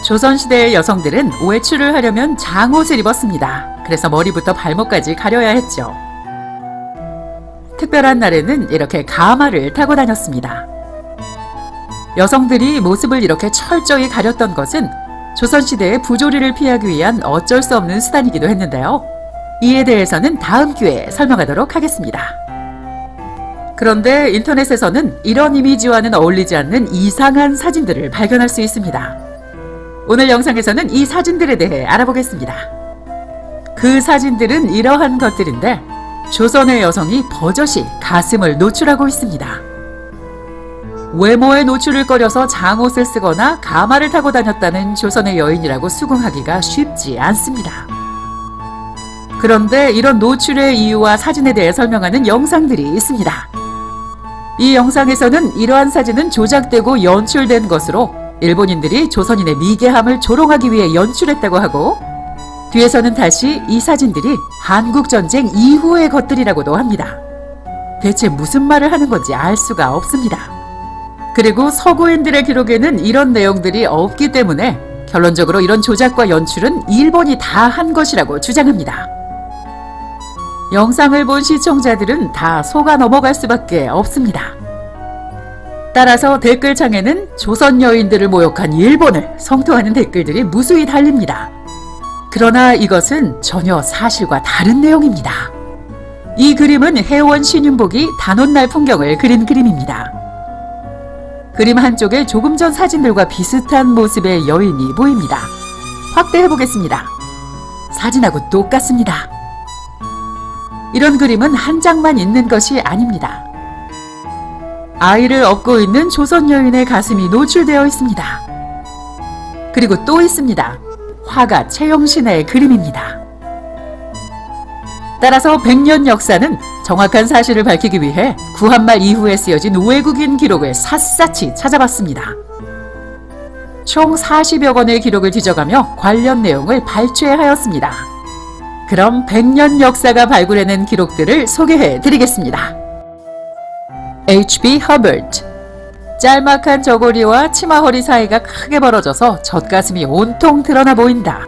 조선시대의 여성들은 외출을 하려면 장옷을 입었습니다. 그래서 머리부터 발목까지 가려야 했죠. 특별한 날에는 이렇게 가마를 타고 다녔습니다. 여성들이 모습을 이렇게 철저히 가렸던 것은 조선시대의 부조리를 피하기 위한 어쩔 수 없는 수단이기도 했는데요. 이에 대해서는 다음 기회에 설명하도록 하겠습니다. 그런데 인터넷에서는 이런 이미지와는 어울리지 않는 이상한 사진들을 발견할 수 있습니다. 오늘 영상에서는 이 사진들에 대해 알아보겠습니다. 그 사진들은 이러한 것들인데 조선의 여성이 버젓이 가슴을 노출하고 있습니다. 외모의 노출을 꺼려서 장옷을 쓰거나 가마를 타고 다녔다는 조선의 여인이라고 수긍하기가 쉽지 않습니다. 그런데 이런 노출의 이유와 사진에 대해 설명하는 영상들이 있습니다. 이 영상에서는 이러한 사진은 조작되고 연출된 것으로 일본인들이 조선인의 미개함을 조롱하기 위해 연출했다고 하고, 뒤에서는 다시 이 사진들이 한국전쟁 이후의 것들이라고도 합니다. 대체 무슨 말을 하는 건지 알 수가 없습니다. 그리고 서구인들의 기록에는 이런 내용들이 없기 때문에 결론적으로 이런 조작과 연출은 일본이 다 한 것이라고 주장합니다. 영상을 본 시청자들은 다 속아 넘어갈 수밖에 없습니다. 따라서 댓글창에는 조선 여인들을 모욕한 일본을 성토하는 댓글들이 무수히 달립니다. 그러나 이것은 전혀 사실과 다른 내용입니다. 이 그림은 해원 신윤복이 단오날 풍경을 그린 그림입니다. 그림 한쪽에 조금 전 사진들과 비슷한 모습의 여인이 보입니다. 확대해보겠습니다. 사진하고 똑같습니다. 이런 그림은 한 장만 있는 것이 아닙니다. 아이를 업고 있는 조선 여인의 가슴이 노출되어 있습니다. 그리고 또 있습니다. 화가 최영신의 그림입니다. 따라서 100년 역사는 정확한 사실을 밝히기 위해 구한말 이후에 쓰여진 외국인 기록을 샅샅이 찾아봤습니다. 총 40여 권의 기록을 뒤져가며 관련 내용을 발췌하였습니다. 그럼 100년 역사가 발굴해낸 기록들을 소개해 드리겠습니다. H.B. Hubbard. 짤막한 저고리와 치마 허리 사이가 크게 벌어져서 젖가슴이 온통 드러나 보인다.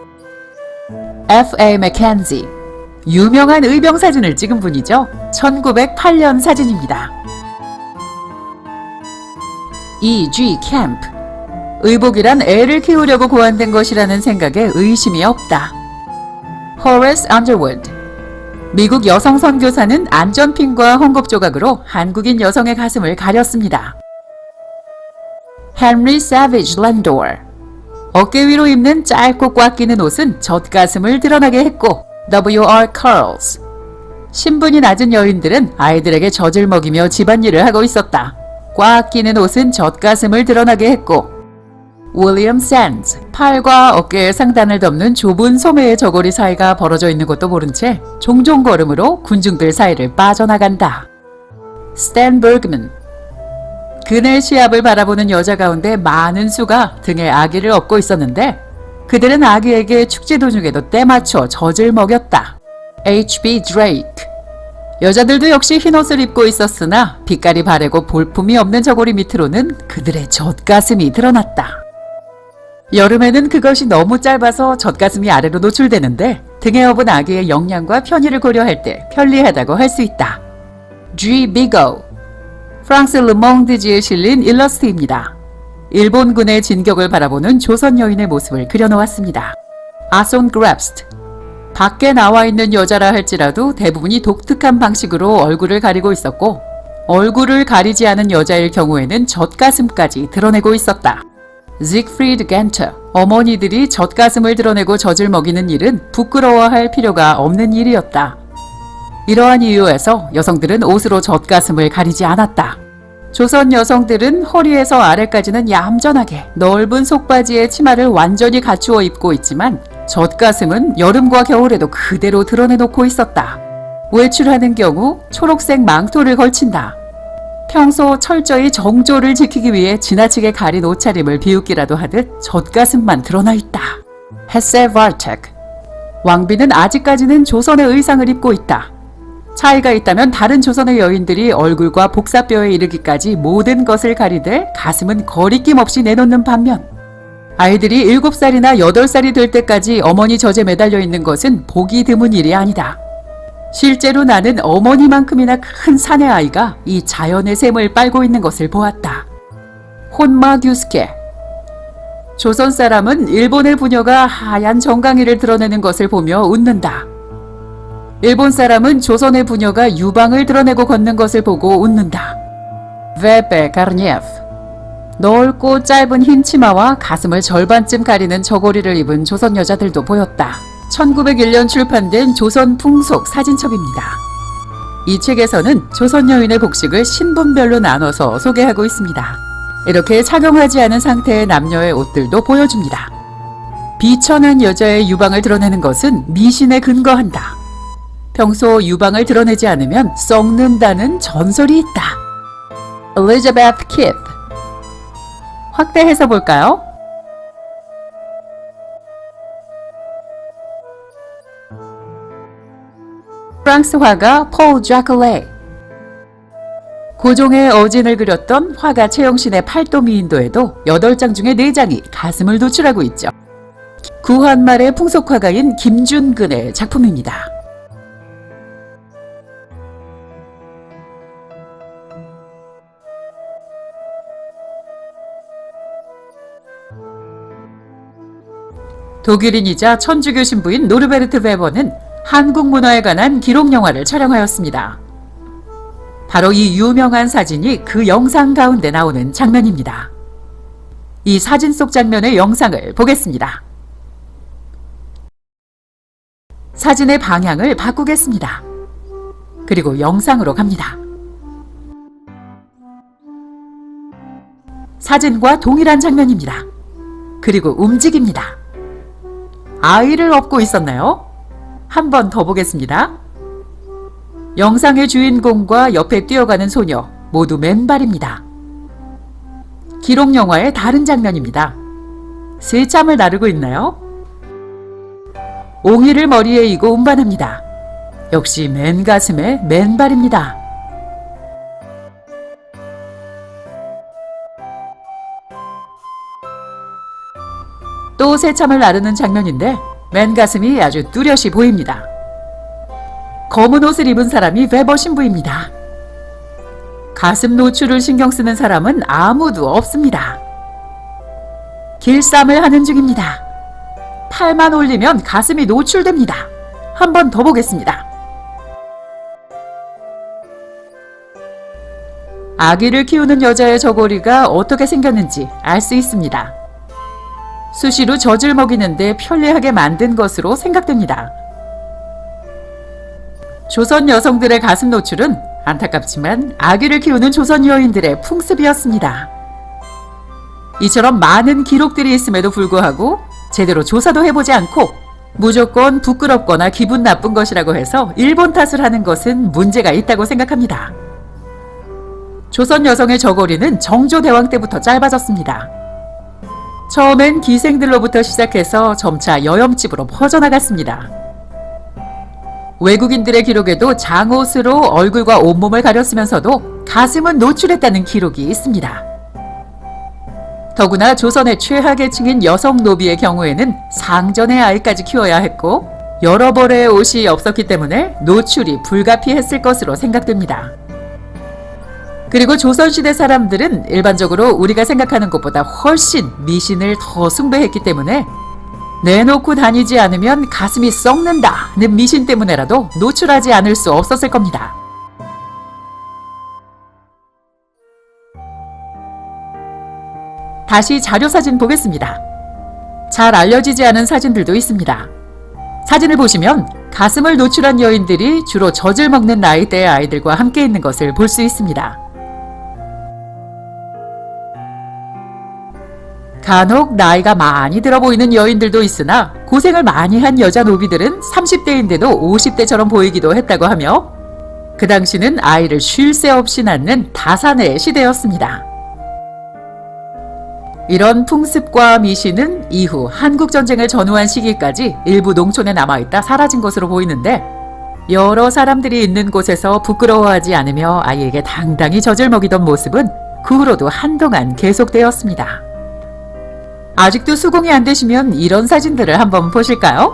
F.A. Mackenzie. 유명한 의병 사진을 찍은 분이죠. 1908년 사진입니다. E.G. Camp. 의복이란 애를 키우려고 고안된 것이라는 생각에 의심이 없다. Horace Underwood. 미국 여성 선교사는 안전핀과 헝겊 조각으로 한국인 여성의 가슴을 가렸습니다. Henry Savage Landor. 어깨 위로 입는 짧고 꽉 끼는 옷은 젖가슴을 드러나게 했고, W.R. Curls. 신분이 낮은 여인들은 아이들에게 젖을 먹이며 집안일을 하고 있었다. 꽉 끼는 옷은 젖가슴을 드러나게 했고, William Sands. 팔과 어깨의 상단을 덮는 좁은 소매의 저고리 사이가 벌어져 있는 것도 모른 채 종종 걸음으로 군중들 사이를 빠져나간다. Stan Bergman. 그네 시합을 바라보는 여자 가운데 많은 수가 등에 아기를 업고 있었는데 그들은 아기에게 축제 도중에도 때맞춰 젖을 먹였다. H.B. Drake. 여자들도 역시 흰옷을 입고 있었으나 빛깔이 바래고 볼품이 없는 저고리 밑으로는 그들의 젖가슴이 드러났다. 여름에는 그것이 너무 짧아서 젖가슴이 아래로 노출되는데 등에 업은 아기의 영양과 편의를 고려할 때 편리하다고 할 수 있다. G. Bigot. 프랑스 르몽드지에 실린 일러스트입니다. 일본군의 진격을 바라보는 조선 여인의 모습을 그려놓았습니다. 아손 그랩스트. 밖에 나와 있는 여자라 할지라도 대부분이 독특한 방식으로 얼굴을 가리고 있었고 얼굴을 가리지 않은 여자일 경우에는 젖가슴까지 드러내고 있었다. Siegfried Genter. 어머니들이 젖가슴을 드러내고 젖을 먹이는 일은 부끄러워할 필요가 없는 일이었다. 이러한 이유에서 여성들은 옷으로 젖가슴을 가리지 않았다. 조선 여성들은 허리에서 아래까지는 얌전하게 넓은 속바지에 치마를 완전히 갖추어 입고 있지만 젖가슴은 여름과 겨울에도 그대로 드러내놓고 있었다. 외출하는 경우 초록색 망토를 걸친다. 평소 철저히 정조를 지키기 위해 지나치게 가린 옷차림을 비웃기라도 하듯 젖가슴만 드러나 있다. 헤세 바르텍. 왕비는 아직까지는 조선의 의상을 입고 있다. 차이가 있다면 다른 조선의 여인들이 얼굴과 복사뼈에 이르기까지 모든 것을 가리되 가슴은 거리낌 없이 내놓는 반면 아이들이 7살이나 8살이 될 때까지 어머니 젖에 매달려 있는 것은 보기 드문 일이 아니다. 실제로 나는 어머니만큼이나 큰 사내 아이가 이 자연의 샘을 빨고 있는 것을 보았다. 혼마 규스케. 조선 사람은 일본의 부녀가 하얀 정강이를 드러내는 것을 보며 웃는다. 일본 사람은 조선의 부녀가 유방을 드러내고 걷는 것을 보고 웃는다. 베베 가르니에프. 넓고 짧은 흰 치마와 가슴을 절반쯤 가리는 저고리를 입은 조선 여자들도 보였다. 1901년 출판된 조선 풍속 사진첩입니다. 이 책에서는 조선 여인의 복식을 신분별로 나눠서 소개하고 있습니다. 이렇게 착용하지 않은 상태의 남녀의 옷들도 보여줍니다. 비천한 여자의 유방을 드러내는 것은 미신에 근거한다. 평소 유방을 드러내지 않으면 썩는다는 전설이 있다. 엘리자베스 키드. 확대해서 볼까요? 프랑스 화가 폴 자클레. 고종의 어진을 그렸던 화가 최영신의 팔도미인도에도 8장 중에 4장이 가슴을 노출하고 있죠. 구한말의 풍속화가인 김준근의 작품입니다. 독일인이자 천주교 신부인 노르베르트 베버는 한국 문화에 관한 기록 영화를 촬영하였습니다. 바로 이 유명한 사진이 그 영상 가운데 나오는 장면입니다. 이 사진 속 장면의 영상을 보겠습니다. 사진의 방향을 바꾸겠습니다. 그리고 영상으로 갑니다. 사진과 동일한 장면입니다. 그리고 움직입니다. 아이를 업고 있었나요? 한 번 더 보겠습니다. 영상의 주인공과 옆에 뛰어가는 소녀 모두 맨발입니다. 기록 영화의 다른 장면입니다. 새참을 나르고 있나요? 옹이를 머리에 이고 운반합니다. 역시 맨 가슴에 맨발입니다. 또 새참을 나르는 장면인데 맨 가슴이 아주 뚜렷이 보입니다. 검은 옷을 입은 사람이 베버 신부입니다. 가슴 노출을 신경 쓰는 사람은 아무도 없습니다. 길쌈을 하는 중입니다. 팔만 올리면 가슴이 노출됩니다. 한 번 더 보겠습니다. 아기를 키우는 여자의 저고리가 어떻게 생겼는지 알 수 있습니다. 수시로 젖을 먹이는데 편리하게 만든 것으로 생각됩니다. 조선 여성들의 가슴 노출은 안타깝지만 아기를 키우는 조선 여인들의 풍습이었습니다. 이처럼 많은 기록들이 있음에도 불구하고 제대로 조사도 해보지 않고 무조건 부끄럽거나 기분 나쁜 것이라고 해서 일본 탓을 하는 것은 문제가 있다고 생각합니다. 조선 여성의 저고리는 정조대왕 때부터 짧아졌습니다. 처음엔 기생들로부터 시작해서 점차 여염집으로 퍼져나갔습니다. 외국인들의 기록에도 장옷으로 얼굴과 온몸을 가렸으면서도 가슴은 노출했다는 기록이 있습니다. 더구나 조선의 최하계층인 여성 노비의 경우에는 상전의 아이까지 키워야 했고 여러 벌의 옷이 없었기 때문에 노출이 불가피했을 것으로 생각됩니다. 그리고 조선시대 사람들은 일반적으로 우리가 생각하는 것보다 훨씬 미신을 더 숭배했기 때문에 내놓고 다니지 않으면 가슴이 썩는다는 미신 때문에라도 노출하지 않을 수 없었을 겁니다. 다시 자료사진 보겠습니다. 잘 알려지지 않은 사진들도 있습니다. 사진을 보시면 가슴을 노출한 여인들이 주로 젖을 먹는 나이대의 아이들과 함께 있는 것을 볼 수 있습니다. 간혹 나이가 많이 들어 보이는 여인들도 있으나 고생을 많이 한 여자 노비들은 30대인데도 50대처럼 보이기도 했다고 하며 그 당시는 아이를 쉴 새 없이 낳는 다산의 시대였습니다. 이런 풍습과 미신은 이후 한국전쟁을 전후한 시기까지 일부 농촌에 남아있다 사라진 것으로 보이는데 여러 사람들이 있는 곳에서 부끄러워하지 않으며 아이에게 당당히 젖을 먹이던 모습은 그 후로도 한동안 계속되었습니다. 아직도 수긍이 안 되시면 이런 사진들을 한번 보실까요?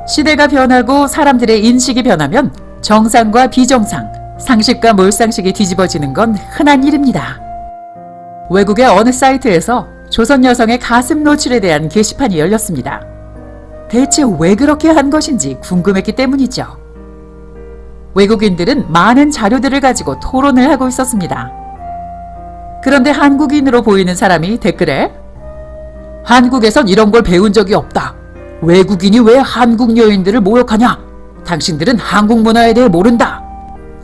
시대가 변하고 사람들의 인식이 변하면 정상과 비정상, 상식과 몰상식이 뒤집어지는 건 흔한 일입니다. 외국의 어느 사이트에서 조선 여성의 가슴 노출에 대한 게시판이 열렸습니다. 대체 왜 그렇게 한 것인지 궁금했기 때문이죠. 외국인들은 많은 자료들을 가지고 토론을 하고 있었습니다. 그런데 한국인으로 보이는 사람이 댓글에 한국에선 이런 걸 배운 적이 없다. 외국인이 왜 한국 여인들을 모욕하냐? 당신들은 한국 문화에 대해 모른다.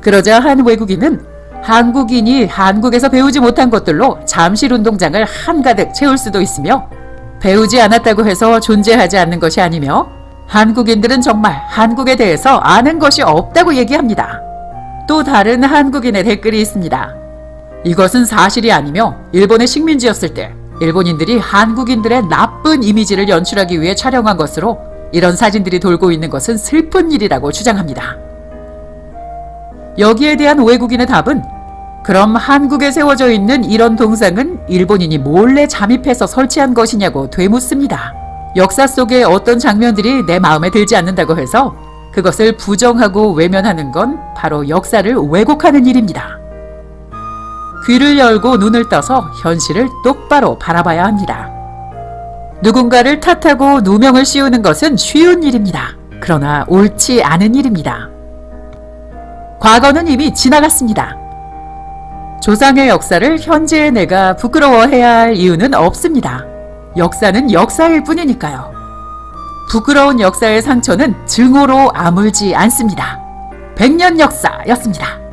그러자 한 외국인은 한국인이 한국에서 배우지 못한 것들로 잠실 운동장을 한가득 채울 수도 있으며 배우지 않았다고 해서 존재하지 않는 것이 아니며 한국인들은 정말 한국에 대해서 아는 것이 없다고 얘기합니다. 또 다른 한국인의 댓글이 있습니다. 이것은 사실이 아니며 일본의 식민지였을 때 일본인들이 한국인들의 나쁜 이미지를 연출하기 위해 촬영한 것으로 이런 사진들이 돌고 있는 것은 슬픈 일이라고 주장합니다. 여기에 대한 외국인의 답은 그럼 한국에 세워져 있는 이런 동상은 일본인이 몰래 잠입해서 설치한 것이냐고 되묻습니다. 역사 속의 어떤 장면들이 내 마음에 들지 않는다고 해서 그것을 부정하고 외면하는 건 바로 역사를 왜곡하는 일입니다. 귀를 열고 눈을 떠서 현실을 똑바로 바라봐야 합니다. 누군가를 탓하고 누명을 씌우는 것은 쉬운 일입니다. 그러나 옳지 않은 일입니다. 과거는 이미 지나갔습니다. 조상의 역사를 현재의 내가 부끄러워해야 할 이유는 없습니다. 역사는 역사일 뿐이니까요. 부끄러운 역사의 상처는 증오로 아물지 않습니다. 100년 역사였습니다.